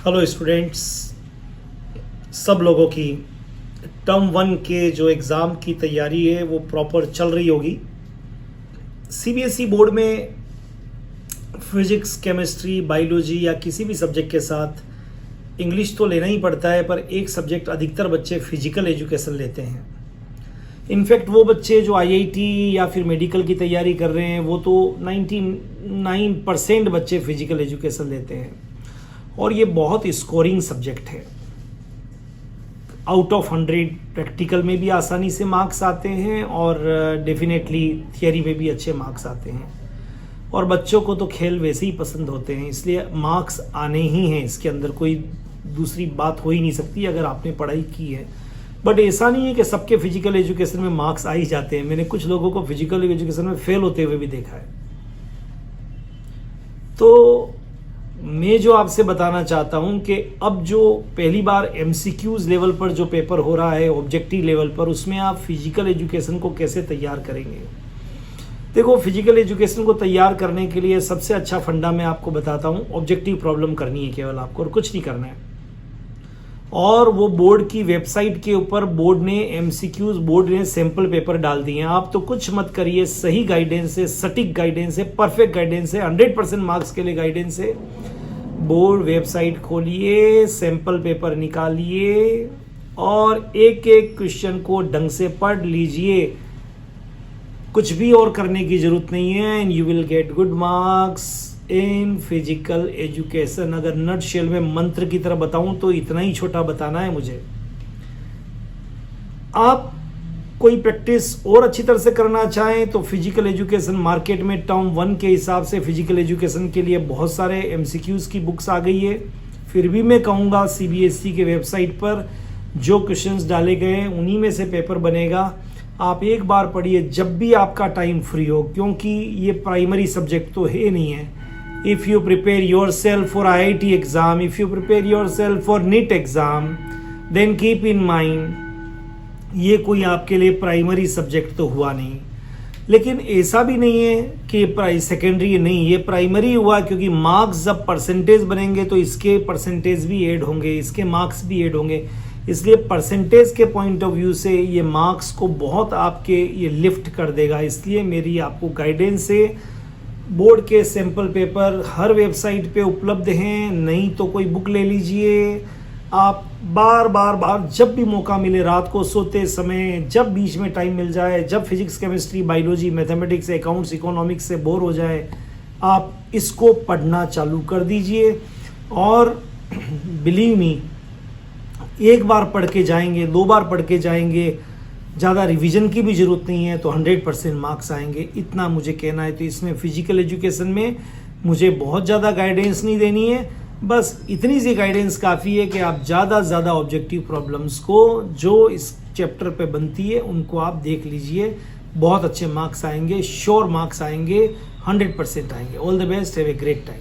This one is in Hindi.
हेलो स्टूडेंट्स, सब लोगों की टर्म 1 के जो एग्ज़ाम की तैयारी है वो प्रॉपर चल रही होगी। सीबीएसई बोर्ड में फिजिक्स, केमिस्ट्री, बायोलॉजी या किसी भी सब्जेक्ट के साथ इंग्लिश तो लेना ही पड़ता है, पर एक सब्जेक्ट अधिकतर बच्चे फिजिकल एजुकेशन लेते हैं। इनफैक्ट वो बच्चे जो आईआईटी या फिर मेडिकल की तैयारी कर रहे हैं वो तो 99% बच्चे फिजिकल एजुकेशन लेते हैं और ये बहुत स्कोरिंग सब्जेक्ट है। आउट ऑफ 100 प्रैक्टिकल में भी आसानी से मार्क्स आते हैं और डेफिनेटली थियरी में भी अच्छे मार्क्स आते हैं। और बच्चों को तो खेल वैसे ही पसंद होते हैं, इसलिए मार्क्स आने ही हैं। इसके अंदर कोई दूसरी बात हो ही नहीं सकती अगर आपने पढ़ाई की है। बट ऐसा नहीं है कि सबके फिजिकल एजुकेशन में मार्क्स आ ही जाते हैं। मैंने कुछ लोगों को फिजिकल एजुकेशन में फेल होते हुए भी देखा है। तो मैं जो आपसे बताना चाहता हूं कि अब जो पहली बार एमसीक्यूज लेवल पर जो पेपर हो रहा है, ऑब्जेक्टिव लेवल पर, उसमें आप फिजिकल एजुकेशन को कैसे तैयार करेंगे। देखो, फिजिकल एजुकेशन को तैयार करने के लिए सबसे अच्छा फंडा मैं आपको बताता हूं। ऑब्जेक्टिव प्रॉब्लम करनी है केवल आपको, और कुछ नहीं करना है। और वो बोर्ड की वेबसाइट के ऊपर बोर्ड ने सैंपल पेपर डाल दिए हैं। आप तो कुछ मत करिए, सही गाइडेंस है, सटीक गाइडेंस है, परफेक्ट गाइडेंस है, 100% मार्क्स के लिए गाइडेंस है। बोर्ड वेबसाइट खोलिए, सैंपल पेपर निकालिए और एक एक क्वेश्चन को ढंग से पढ़ लीजिए। कुछ भी और करने की जरूरत नहीं है, and you will get good marks in physical education. अगर नट शेल में मंत्र की तरह बताऊं तो इतना ही छोटा बताना है मुझे। आप कोई प्रैक्टिस और अच्छी तरह से करना चाहें तो फिजिकल एजुकेशन मार्केट में टर्म 1 के हिसाब से फिजिकल एजुकेशन के लिए बहुत सारे एमसीक्यूज की बुक्स आ गई है। फिर भी मैं कहूँगा सीबीएसई के वेबसाइट पर जो क्वेश्चंस डाले गए हैं उन्हीं में से पेपर बनेगा। आप एक बार पढ़िए जब भी आपका टाइम फ्री हो, क्योंकि ये प्राइमरी सब्जेक्ट तो है नहीं है। If you prepare yourself for IIT exam, if you prepare yourself for NEET exam, then keep in mind ये कोई आपके लिए प्राइमरी सब्जेक्ट तो हुआ नहीं। लेकिन ऐसा भी नहीं है कि सेकेंडरी नहीं, ये प्राइमरी हुआ, क्योंकि मार्क्स जब परसेंटेज बनेंगे तो इसके परसेंटेज भी ऐड होंगे, इसके मार्क्स भी ऐड होंगे। इसलिए परसेंटेज के पॉइंट ऑफ व्यू से ये मार्क्स को बहुत आपके ये लिफ्ट कर देगा। इसलिए मेरी आपको गाइडेंस है, बोर्ड के सैंपल पेपर हर वेबसाइट पे उपलब्ध हैं, नहीं तो कोई बुक ले लीजिए। आप बार जब भी मौका मिले, रात को सोते समय, जब बीच में टाइम मिल जाए, जब physics, chemistry, biology, mathematics, accounts, economics से बोर हो जाए, आप इसको पढ़ना चालू कर दीजिए। और बिलीव मी, एक बार पढ़ के जाएंगे, 2 बार पढ़ के जाएंगे, ज़्यादा रिवीजन की भी ज़रूरत नहीं है, तो 100% मार्क्स आएंगे, इतना मुझे कहना है। तो इसमें फिजिकल एजुकेशन में मुझे बहुत ज़्यादा गाइडेंस नहीं देनी है, बस इतनी सी गाइडेंस काफ़ी है कि आप ज़्यादा से ज़्यादा ऑब्जेक्टिव प्रॉब्लम्स को जो इस चैप्टर पे बनती है उनको आप देख लीजिए। बहुत अच्छे मार्क्स आएंगे, श्योर मार्क्स आएंगे, 100% आएंगे। All the best, have a great time.